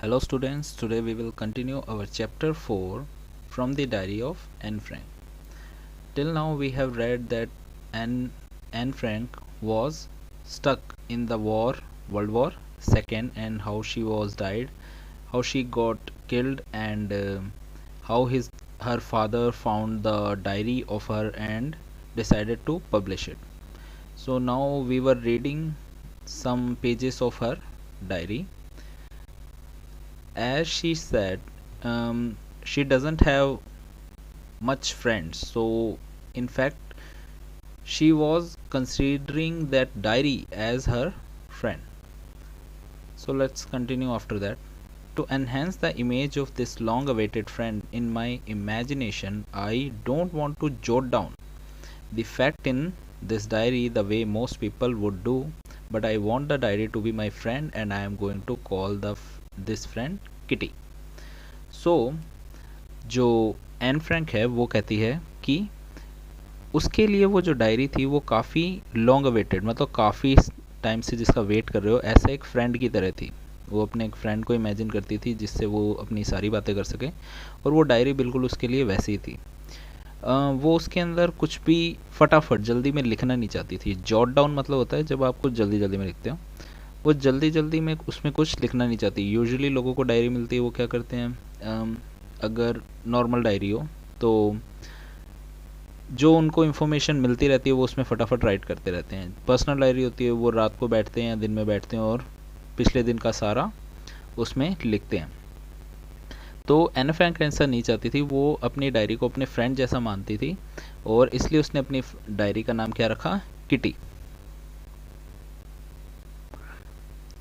Hello students, today we will continue our chapter 4 from the diary of Anne Frank. Till now we have read that Anne Frank was stuck in the World War II, and how she was died, how she got killed, and how her father found the diary of her and decided to publish it. So now we were reading some pages of her diary. As she said, she doesn't have much friends, so in fact she was considering that diary as her friend. So let's continue after that. To enhance the image of this long awaited friend in my imagination, I don't want to jot down the fact in this diary the way most people would do, but I want the diary to be my friend, and I am going to call this friend Kitty. So जो Anne Frank है वो कहती है कि उसके लिए वो जो डायरी थी वो काफ़ी लॉन्ग अवेटेड, मतलब काफ़ी टाइम से जिसका वेट कर रहे हो, ऐसा एक फ्रेंड की तरह थी. वो अपने एक फ्रेंड को इमेजिन करती थी जिससे वो अपनी सारी बातें कर सके, और वो डायरी बिल्कुल उसके लिए वैसी ही थी. वो उसके अंदर कुछ भी फटाफट जल्दी में लिखना नहीं चाहती थी. जॉट डाउन मतलब होता है जब आप कुछ जल्दी जल्दी में लिखते हो. वो जल्दी जल्दी में उसमें कुछ लिखना नहीं चाहती. यूजुअली लोगों को डायरी मिलती है वो क्या करते हैं, अगर नॉर्मल डायरी हो तो जो उनको इन्फॉर्मेशन मिलती रहती है वो उसमें फटाफट राइट करते रहते हैं. पर्सनल डायरी होती है वो रात को बैठते हैं या दिन में बैठते हैं और पिछले दिन का सारा उसमें लिखते हैं. तो एन फ्रैंक ऐसा नहीं चाहती थी. वो अपनी डायरी को अपने फ्रेंड जैसा मानती थी, और इसलिए उसने अपनी डायरी का नाम क्या रखा, kitty.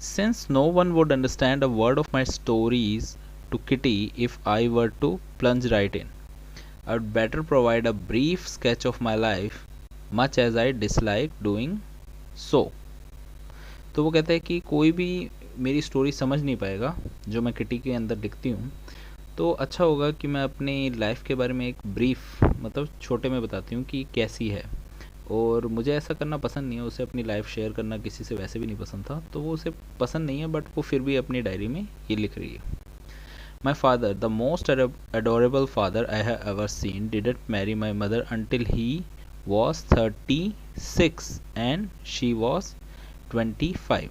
Since no one would understand a word of my stories to Kitty if I were to plunge right in, I would better provide a brief sketch of my life, much as I dislike doing so. तो वो कहता है कि कोई भी मेरी story समझ नहीं पाएगा जो मैं किटी के अंदर लिखती हूँ, तो अच्छा होगा कि मैं अपनी लाइफ के बारे में एक ब्रीफ, मतलब छोटे में बताती हूँ कि कैसी है. और मुझे ऐसा करना पसंद नहीं है, उसे अपनी लाइफ शेयर करना किसी से वैसे भी नहीं पसंद था, तो वो उसे पसंद नहीं है, बट वो फिर भी अपनी डायरी में ये लिख रही है. My father, the most adorable father I have ever seen, didn't marry my mother until he was 36 and she was 25.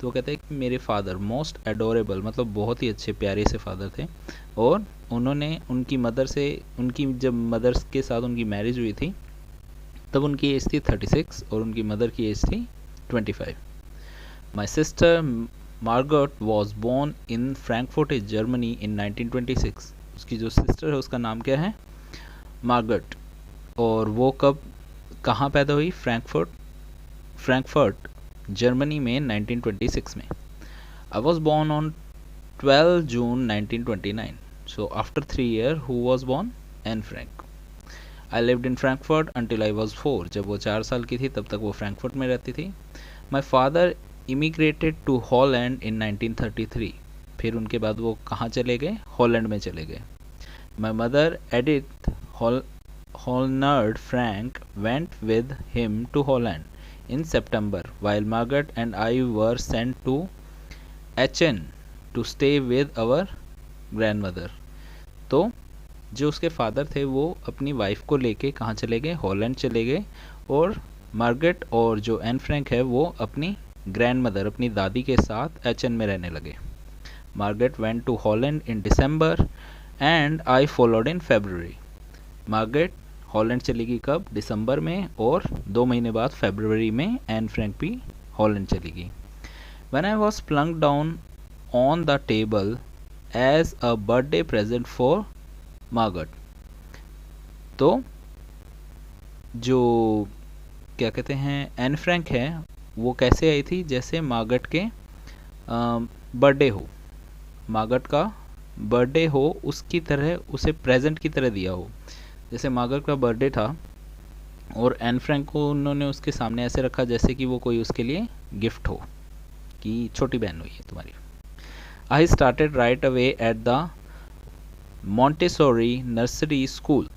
तो वो कहते हैं कि मेरे फादर मोस्ट एडोरेबल मतलब बहुत ही अच्छे प्यारे से फादर थे, और उन्होंने उनकी मदर से, उनकी जब मदर्स के साथ उनकी मैरिज हुई थी तब उनकी एज थी 36 और उनकी मदर की एज थी 25. My sister Margaret was born in Frankfurt Germany in 1926. उसकी जो सिस्टर है उसका नाम क्या है, मार्गरेट. और वो कहाँ पैदा हुई, फ्रैंकफर्ट जर्मनी में 1926 में. I was born on 12 June 1929. So after 3 years who was born, Anne Frank. I lived in Frankfurt until I was 4. जब वो 4 साल की थी तब तक वो फ्रैंकफर्ट में रहती थी. My father immigrated to Holland in 1933. फिर उनके बाद वो कहाँ चले गए, हॉलैंड में चले गए. My mother Edith Holnard Frank went with him to Holland in September, while Margaret and I were sent to Aachen to stay with our grandmother. तो जो उसके फादर थे वो अपनी वाइफ को लेके कहाँ चले गए, हॉलैंड चले गए, और मार्गरेट और जो एन फ्रैंक है वो अपनी ग्रैंड मदर, अपनी दादी के साथ एचन में रहने लगे. Margaret went to Holland in December and I followed in February. Margaret Holland चली गई कब, दिसंबर में, और 2 महीने बाद फरवरी में एन फ्रैंक भी हॉलैंड चली गई. When I was plonked down on the table as a birthday present for Margaret. तो जो क्या कहते हैं एन फ्रैंक है वो कैसे आई थी, जैसे मार्गरेट के बर्थडे हो, मार्गरेट का बर्थडे हो उसकी तरह उसे प्रेजेंट की तरह दिया हो. जैसे मार्गरेट का बर्थडे था और एन फ्रैंक को उन्होंने उसके सामने ऐसे रखा जैसे कि वो कोई उसके लिए गिफ्ट हो, कि छोटी बहन हुई है तुम्हारी. I started right away at the Montessori nursery school.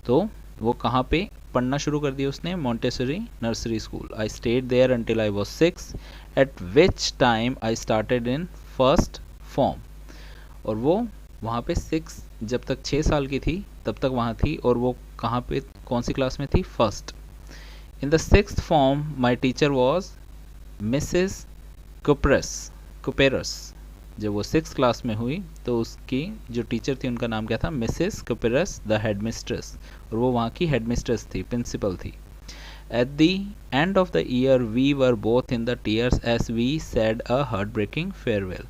तो वो कहाँ पे पढ़ना शुरू कर दिया उसने, Montessori nursery school. I stayed there until I was 6, at which time I started in first form. और वो वहाँ पे 6, जब तक 6 साल की थी तब तक वहाँ थी, और वो कहाँ पे, कौन सी क्लास में थी? First. In the 6th form my teacher was Mrs Kuperus. जब वो 6th क्लास में हुई तो उसकी जो टीचर थी उनका नाम क्या था? Mrs Kuperus the head mistress, और वो वहाँ की हेड मिस्ट्रेस थी, प्रिंसिपल थी। At the end of the year we were both in the tears as we said a heart breaking farewell.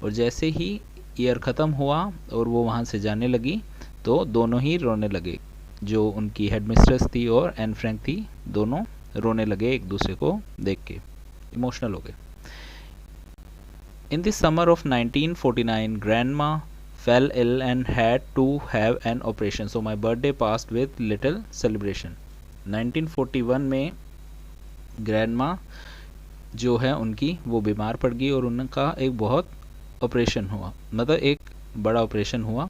और जैसे ही ईयर ख़त्म हुआ और वो वहाँ से जाने लगी तो दोनों ही रोने लगे। जो उनकी हेड मिस्ट्रेस थी और एन फ्रैंक थी, दोनों रोने लगे एक दूसरे को देख के, इमोशनल हो गए। In the summer of 1949, Grandma fell ill and had to have an operation, so my birthday passed with little celebration. 1941 में ग्रैंडमा जो है उनकी वो बीमार पड़ गई और उनका एक बहुत ऑपरेशन हुआ, मतलब एक बड़ा ऑपरेशन हुआ।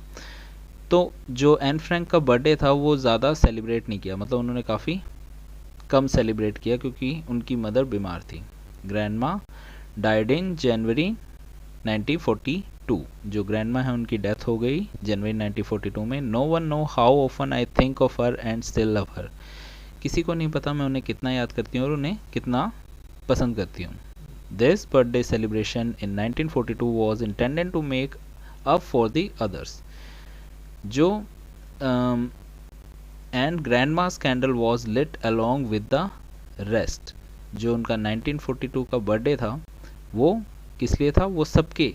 तो जो एन फ्रैंक का बर्थडे था वो ज़्यादा सेलिब्रेट नहीं किया, मतलब उन्होंने काफ़ी कम सेलिब्रेट किया क्योंकि उनकी मदर बीमार थी। ग्रैंडमा डाइड इन जनवरी 1942, जो ग्रैंडमा है उनकी डेथ हो गई जनवरी 1942 में। No one know how often I think of her and still love her. किसी को नहीं पता मैं उन्हें कितना याद करती हूँ और उन्हें कितना पसंद करती हूँ। This birthday celebration in 1942 was intended to make up for the others. जो and grandma's candle was lit along with the rest. जो उनका 1942 का बर्थडे था वो किस लिए था? वो सबके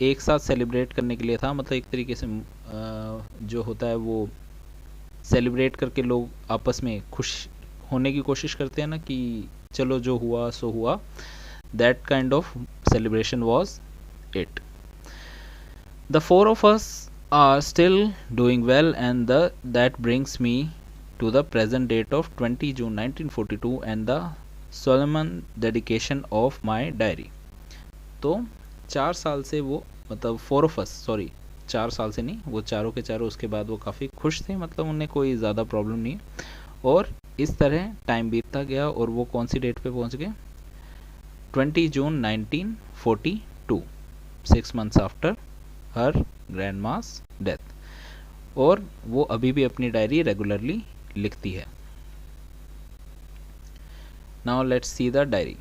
एक साथ सेलिब्रेट करने के लिए था, मतलब एक तरीके से जो होता है वो सेलिब्रेट करके लोग आपस में खुश होने की कोशिश करते हैं ना, कि चलो जो हुआ सो हुआ। That kind of celebration was it. The 4 of us are still doing well, and that brings me to the present date of 20 June 1942 and the solemn dedication of my diary. तो 4 साल से वो, मतलब 4 of us, सॉरी 4 साल से नहीं, वो चारों के चारों उसके बाद वो काफ़ी खुश थे, मतलब उन्हें कोई ज़्यादा प्रॉब्लम नहीं। और इस तरह टाइम बीतता गया और वो कौन सी डेट पे पहुंच गए? 20 जून 1942, 6 months आफ्टर हर ग्रैंडमास डेथ। और वो अभी भी अपनी डायरी रेगुलरली लिखती है। Now let's see the diary.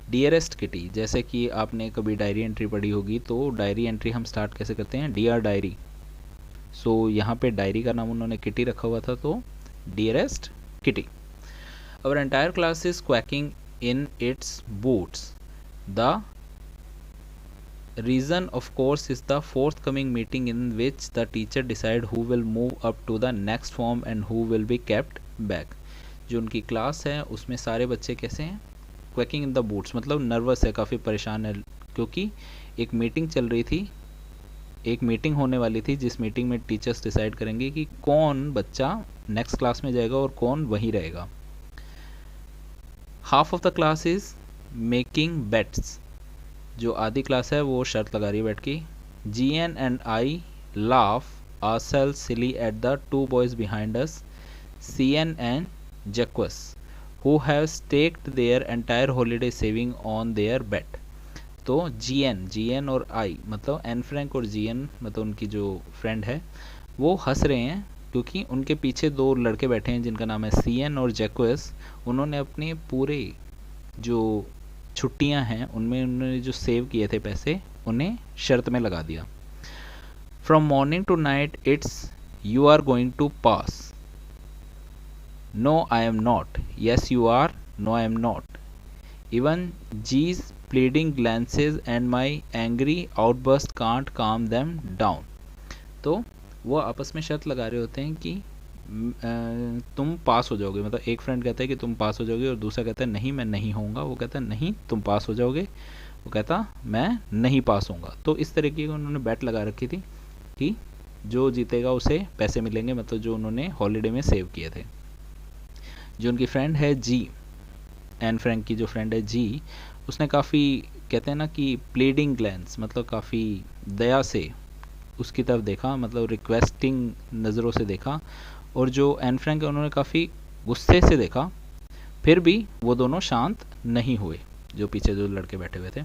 Dearest kitty, जैसे कि आपने कभी डायरी एंट्री पढ़ी होगी तो डायरी एंट्री हम स्टार्ट कैसे करते हैं? Dear diary. सो यहाँ पे डायरी का नाम उन्होंने किटी रखा हुआ था, तो dearest Kitty. Our entire class is quaking in its boots. The reason of course is the forthcoming meeting in which the teacher decide who will move up to the next form and who will be kept back। जो उनकी class है उसमें सारे बच्चे कैसे हैं? Quaking in the boots, मतलब nervous है, काफ़ी परेशान है, क्योंकि एक मीटिंग चल रही थी, एक मीटिंग होने वाली थी जिस मीटिंग में टीचर्स डिसाइड करेंगे कि कौन बच्चा नेक्स्ट क्लास में जाएगा और कौन वहीं रहेगा। Half of the class is making bets, जो आधी क्लास है वो शर्त लगा रही है बैठ की। GN and I laugh ourselves silly at the 2 boys behind us, CN and Jacques, who have staked their entire holiday saving on their bet। तो GN और I, मतलब एन फ्रैंक और GN, मतलब उनकी जो फ्रेंड है, वो हंस रहे हैं क्योंकि उनके पीछे 2 लड़के बैठे हैं जिनका नाम है CN और जैक्वेस। उन्होंने अपने पूरे जो छुट्टियां हैं उनमें उन्होंने जो सेव किए थे पैसे, उन्हें शर्त में लगा दिया। From morning to night it's you are going to pass, no I am not, yes you are, no I am not, even these pleading glances and my angry outbursts can't calm them down. तो वो आपस में शर्त लगा रहे होते हैं कि तुम पास हो जाओगे, मतलब एक फ्रेंड कहता है कि तुम पास हो जाओगे और दूसरा कहता है नहीं मैं नहीं होऊंगा, वो कहता है नहीं तुम पास हो जाओगे, वो कहता मैं नहीं पास होऊंगा। तो इस तरीके की उन्होंने बैट लगा रखी थी कि जो जीतेगा उसे पैसे मिलेंगे, मतलब जो उन्होंने हॉलीडे में सेव किए थे। जो उनकी फ्रेंड है जी, एन फ्रैंक की जो फ्रेंड है जी, उसने काफ़ी कहते हैं ना कि प्लीडिंग ग्लैंस, मतलब काफ़ी दया से उसकी तरफ देखा, मतलब रिक्वेस्टिंग नज़रों से देखा, और जो एन फ्रैंक है उन्होंने काफ़ी गुस्से से देखा, फिर भी वो दोनों शांत नहीं हुए, जो पीछे जो लड़के बैठे हुए थे।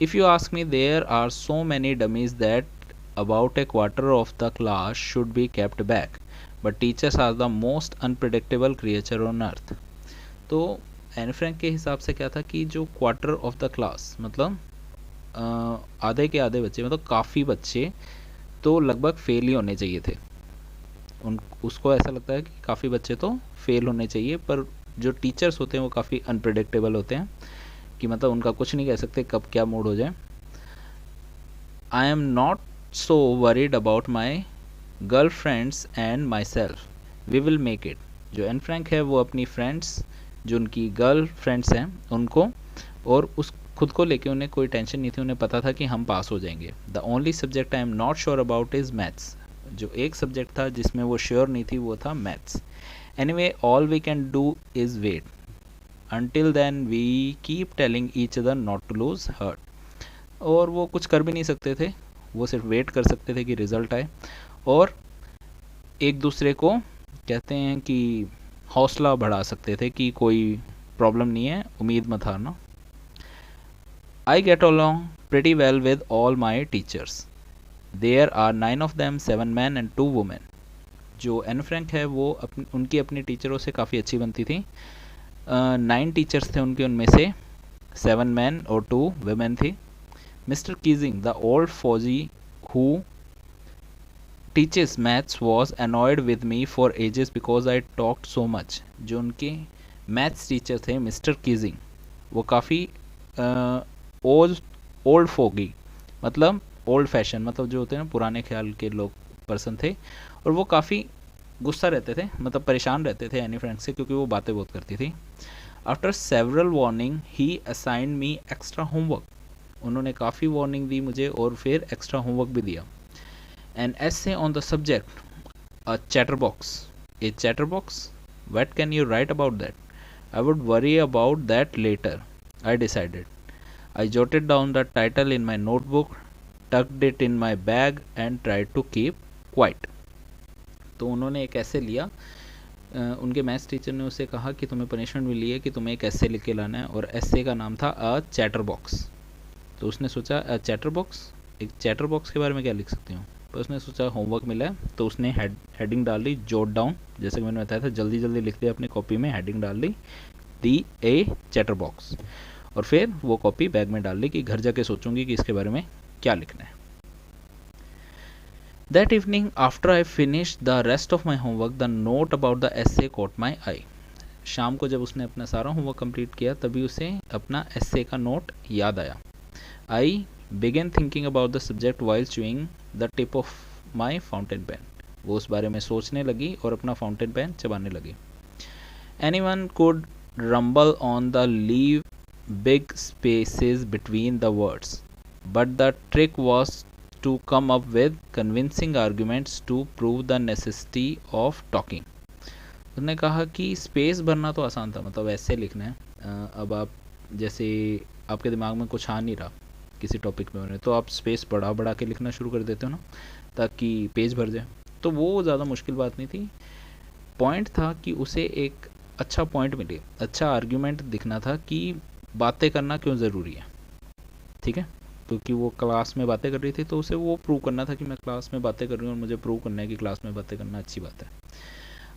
If you ask me there are so many dummies that about a quarter of the class should be kept back, but teachers are the most unpredictable creature on earth. तो एन फ्रैंक के हिसाब से क्या था कि जो quarter of the class मतलब आधे के आधे बच्चे मतलब काफ़ी बच्चे तो लगभग फेल ही होने चाहिए थे। उसको ऐसा लगता है कि काफ़ी बच्चे तो फेल होने चाहिए, पर जो टीचर्स होते हैं वो काफ़ी अनप्रिडिक्टेबल होते हैं कि मतलब उनका कुछ नहीं कह सकते कब क्या मूड हो जाए। I am not so worried about my girl friends and my self, we will make it. जो एन फ्रैंक है वो अपनी फ्रेंड्स, जो उनकी गर्ल फ्रेंड्स हैं उनको और उस खुद को लेके उन्हें कोई टेंशन नहीं थी, उन्हें पता था कि हम पास हो जाएंगे। The only subject I am not sure about is maths. जो एक सब्जेक्ट था जिसमें वो श्योर नहीं थी वो था maths. Anyway all we can do is wait, until then we keep telling each other not to lose heart. और वो कुछ कर भी नहीं सकते थे, वो सिर्फ वेट कर सकते थे कि रिज़ल्ट आए और एक दूसरे को कहते हैं कि हौसला बढ़ा सकते थे कि कोई प्रॉब्लम नहीं है, उम्मीद मत हारना। I get along pretty well with all my teachers, there are 9 of them, 7 men and 2 women। जो एन फ्रैंक है वो उनकी अपनी टीचरों से काफ़ी अच्छी बनती थी। 9 टीचर्स थे उनके, उनमें से 7 men और 2 women थी। मिस्टर कीजिंग द ओल्ड फौजी who teachers maths was annoyed with me for ages because I talked so much. जो उनके मैथ्स टीचर थे मिस्टर कीजिंग, वो काफ़ी ओल्ड फोगी मतलब ओल्ड फैशन मतलब जो होते हैं ना पुराने ख्याल के लोग पर्सन थे, और वो काफ़ी गुस्सा रहते थे मतलब परेशान रहते थे एनी फ्रैंक से क्योंकि वो बातें बहुत करती थी। आफ्टर सेवरल वार्निंग ही असाइन मी एक्स्ट्रा होमवर्क। उन्होंने काफ़ी वार्निंग दी मुझे और फिर एक्स्ट्रा होमवर्क भी दिया। An essay on the subject, a chatterbox, a chatterbox, what can you write about that? I would worry about that later, I decided. I jotted down the title in my notebook, tucked it in my bag and tried to keep quiet. तो उन्होंने एक ऐसे लिया, उनके maths teacher ने उसे कहा कि तुम्हें पनिशमेंट मिली है कि तुम्हें एक ऐसे लिख के लाना है, और ऐसे का नाम था अ चैटर बॉक्स। तो उसने सोचा अ चैटर बॉक्स, एक चैटर बॉक्स के बारे में क्या लिख सकती हूँ, पर उसने सोचा होमवर्क मिला है तो उसने हेडिंग डाल दी जोट डाउन, जैसे कि मैंने बताया था जल्दी जल्दी लिख दिया अपनी कॉपी में, हेडिंग डाल दी दी ए चैटर बॉक्स, और फिर वो कॉपी बैग में डाल दी कि घर जाके सोचूंगी कि इसके बारे में क्या लिखना है। That evening, after I finished the rest of my homework, the note about the essay caught my eye. शाम को जब उसने अपना सारा होमवर्क कंप्लीट किया तभी उसे अपना एसे का नोट याद आया। I began thinking about the subject while chewing the tip of my fountain pen. वो उस बारे में सोचने लगी और अपना फाउंटेन पेन चबाने लगी। Anyone could rumble on the leave big spaces between the words, but the trick was to come up with convincing arguments to prove the necessity of talking. उसने कहा कि स्पेस भरना तो आसान था, मतलब ऐसे लिखना है। अब आप जैसे आपके दिमाग में कुछ आ नहीं रहा किसी टॉपिक में तो आप स्पेस बढ़ा बढ़ा के लिखना शुरू कर देते हो ना ताकि पेज भर जाए, तो वो ज़्यादा मुश्किल बात नहीं थी। पॉइंट था कि उसे एक अच्छा पॉइंट मिले, अच्छा आर्ग्यूमेंट दिखना था कि बातें करना क्यों ज़रूरी है। ठीक है, क्योंकि वो क्लास में बातें कर रही थी तो उसे वो प्रूव करना था कि मैं क्लास में बातें कर रही हूँ और मुझे प्रूव करना है कि क्लास में बातें करना अच्छी बात है।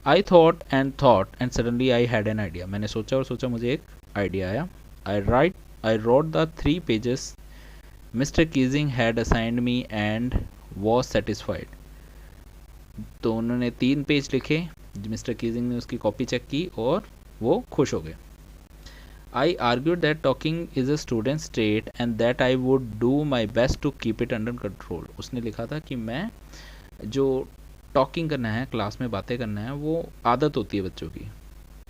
I thought and suddenly I had an idea. मैंने सोचा और सोचा मुझे एक आइडिया आया। I wrote the 3 pages mister Keesing had assigned me and was satisfied. तो उन्होंने 3 पेज लिखे, मिस्टर कीजिंग ने उसकी कॉपी चेक की और वो खुश हो गए। I argued that talking is a student's trait and that I would do my best to keep it under control. उसने लिखा था कि मैं जो टॉकिंग करना है, क्लास में बातें करना है, वो आदत होती है बच्चों की।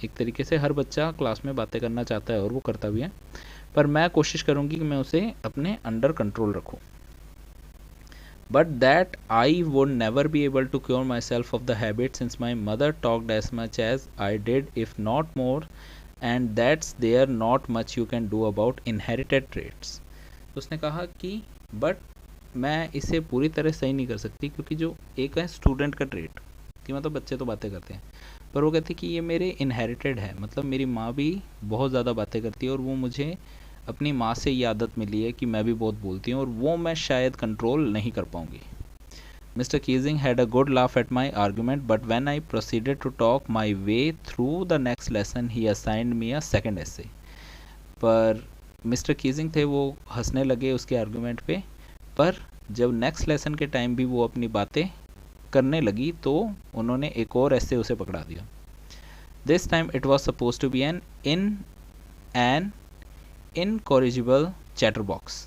एक तरीके से हर बच्चा क्लास में बातें करना चाहता है और वो करता भी है, पर मैं कोशिश करूँगी कि मैं उसे अपने अंडर कंट्रोल रखूँ। But that I would never be able to cure myself of the habit since my mother talked as much as I did, if not more, and that's there not much you can do about inherited traits. उसने कहा कि but मैं इसे पूरी तरह सही नहीं कर सकती क्योंकि जो एक है स्टूडेंट का ट्रेट कि मतलब बच्चे तो बातें करते हैं, पर वो कहते कि ये मेरे इनहेरिटेड है, मतलब मेरी माँ भी बहुत ज़्यादा बातें करती है और वो मुझे अपनी माँ से ये आदत मिली है कि मैं भी बहुत बोलती हूँ और वो मैं शायद कंट्रोल नहीं कर पाऊँगी। Mr. Keesing had a good laugh at my argument, but when I proceeded to talk my way through the next lesson, he assigned me a second essay. पर मिस्टर कीजिंग थे वो हंसने लगे उसके आर्गूमेंट पे, पर जब नेक्स्ट लेसन के टाइम भी वो अपनी बातें करने लगी तो उन्होंने एक और ऐसे उसे पकड़ा दिया. This time it was suppose to be an incorrigible chatter box.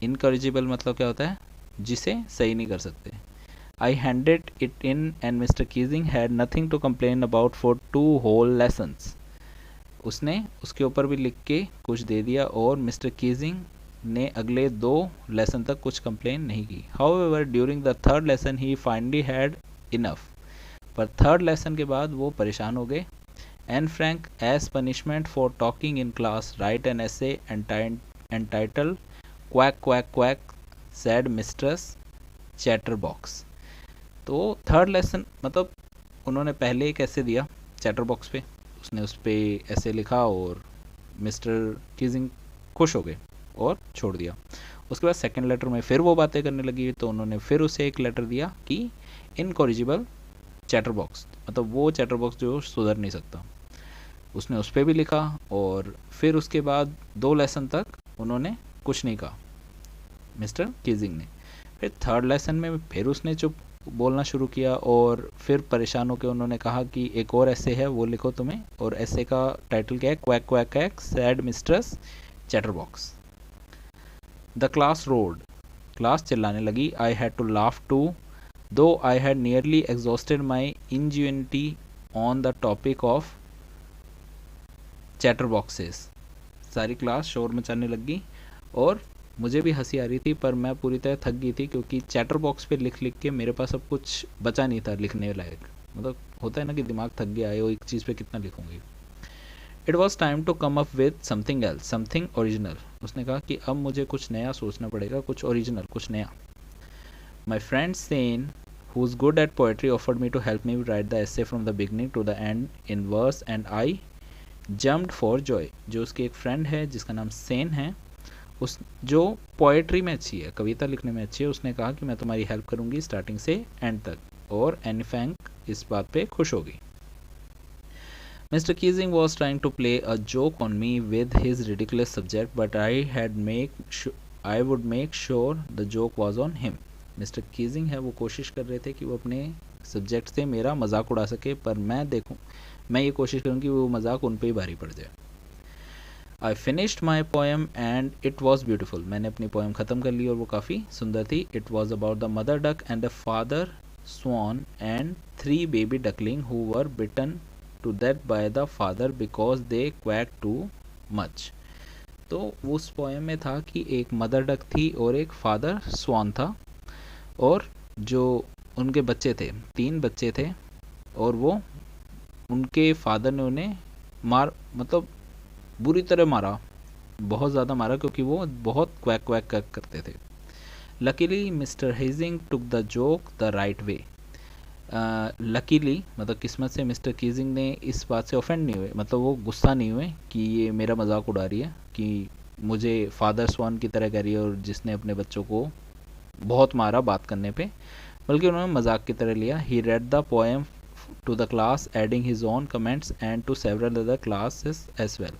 Incorrigible मतलब क्या होता है? जिसे सही नहीं कर सकते. I handed it in and Mr Keesing had nothing to complain about for 2 whole lessons. उसने उसके ऊपर भी लिख के कुछ दे दिया और मिस्टर कीजिंग ने अगले 2 लेसन तक कुछ कंप्लेन नहीं की. However during the third lesson he finally had enough. पर थर्ड लेसन के बाद वो परेशान हो गए. Anne Frank as punishment for talking in class write an essay entitled quack quack quack said mistress chatter box. तो थर्ड लेसन मतलब उन्होंने पहले एक ऐसे दिया चैटर बॉक्स पे, उसने उस पर ऐसे लिखा और मिस्टर कीजिंग खुश हो गए और छोड़ दिया. उसके बाद सेकंड लेटर में फिर वो बातें करने लगी तो उन्होंने फिर उसे एक लेटर दिया कि इनकॉरिजिबल चैटर बॉक्स, मतलब वो चैटर बॉक्स जो सुधर नहीं सकता. उसने उस पर भी लिखा और फिर उसके बाद 2 लेसन तक उन्होंने कुछ नहीं कहा मिस्टर कीजिंग ने. फिर थर्ड लेसन में फिर उसने चुप बोलना शुरू किया और फिर परेशान होकर उन्होंने कहा कि एक और ऐसे है वो लिखो तुम्हें, और ऐसे का टाइटल क्या है? Quack quack quack said mistress chatter box. The class roared. Class चिल्लाने लगी. I had to laugh too though I had nearly exhausted my ingenuity on the topic of chatter boxes. सारी क्लास शोर मचाने लगी और मुझे भी हंसी आ रही थी, पर मैं पूरी तरह थक गई थी क्योंकि चैटर बॉक्स पे लिख लिख के मेरे पास अब कुछ बचा नहीं था लिखने लायक. मतलब होता है ना कि दिमाग थक गया है, वो एक चीज़ पे कितना लिखूंगी. It was time to come up with something else, something original. उसने कहा कि अब मुझे कुछ नया सोचना पड़ेगा, कुछ ओरिजिनल, कुछ नया. My friend Sanne who is good at poetry offered me to help me write the essay from the beginning to the end in verse and I jumped for joy. जो उसकी एक फ्रेंड है जिसका नाम सेन है, उस जो पोएट्री में अच्छी है, कविता लिखने में अच्छी है, उसने कहा कि मैं तुम्हारी हेल्प करूंगी स्टार्टिंग से एंड तक. और एनी फ्रैंक इस बात पे खुश हो गई. Mr Keesing was trying to play a joke on me with his ridiculous subject but I would make sure the joke was on him. Mr Keesing है वो कोशिश कर रहे थे कि वो अपने सब्जेक्ट से मेरा मजाक उड़ा सके, पर मैं ये कोशिश करूँ कि वो मजाक उन पर ही भारी पड़ जाए. I finished my poem and it was beautiful. मैंने अपनी पोएम ख़त्म कर ली और वो काफ़ी सुंदर थी. It was about the mother duck and the father swan and 3 baby duckling who were bitten to death by the father because they quack too much. तो उस पोएम में था कि एक मदर डक थी और एक फादर स्वान था, और जो उनके बच्चे थे, 3 बच्चे थे, और वो उनके फादर ने उन्हें मतलब बुरी तरह मारा, बहुत ज़्यादा मारा, क्योंकि वो बहुत क्वैक क्वैक करते थे. Luckily mister Keesing took the joke the right way. Luckily मतलब किस्मत से मिस्टर कीजिंग ने इस बात से ऑफेंड नहीं हुए, मतलब वो गुस्सा नहीं हुए कि ये मेरा मजाक उड़ा रही है, कि मुझे फादर स्वान की तरह कह रही है और जिसने अपने बच्चों को बहुत मारा बात करने पे, बल्कि उन्होंने मजाक की तरह लिया. He read the poem to the class adding his own comments and to several other classes as well.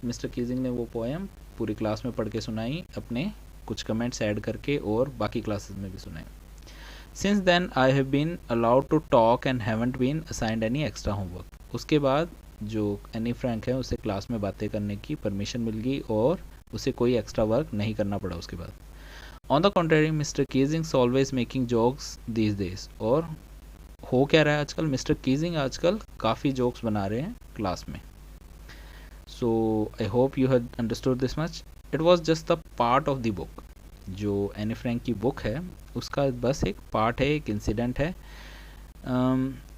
Mister Keating ने वो पोएम पूरी क्लास में पढ़ के सुनाई, अपने कुछ कमेंट्स ऐड करके, और बाकी क्लासेस में भी सुनाई. Since then I have been allowed to talk and haven't been assigned any extra homework. उसके बाद जो एनी फ्रैंक है उसे क्लास में बातें करने की परमिशन मिल गई और उसे कोई एक्स्ट्रा वर्क नहीं करना पड़ा उसके बाद. On the contrary mister Keesing always making jokes these days. और हो क्या रहा है आजकल, मिस्टर कीजिंग आजकल काफ़ी जोक्स बना रहे हैं क्लास में. So I hope you had understood this much. It was just the part of the book. जो एनी फ्रैंक की बुक है उसका बस एक पार्ट है, एक इंसिडेंट है.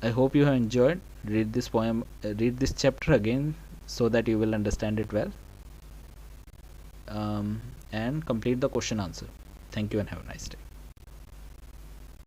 I hope you have enjoyed. Read this poem, read this chapter again so that you will understand it well, and complete the question answer. Thank you and have a nice day.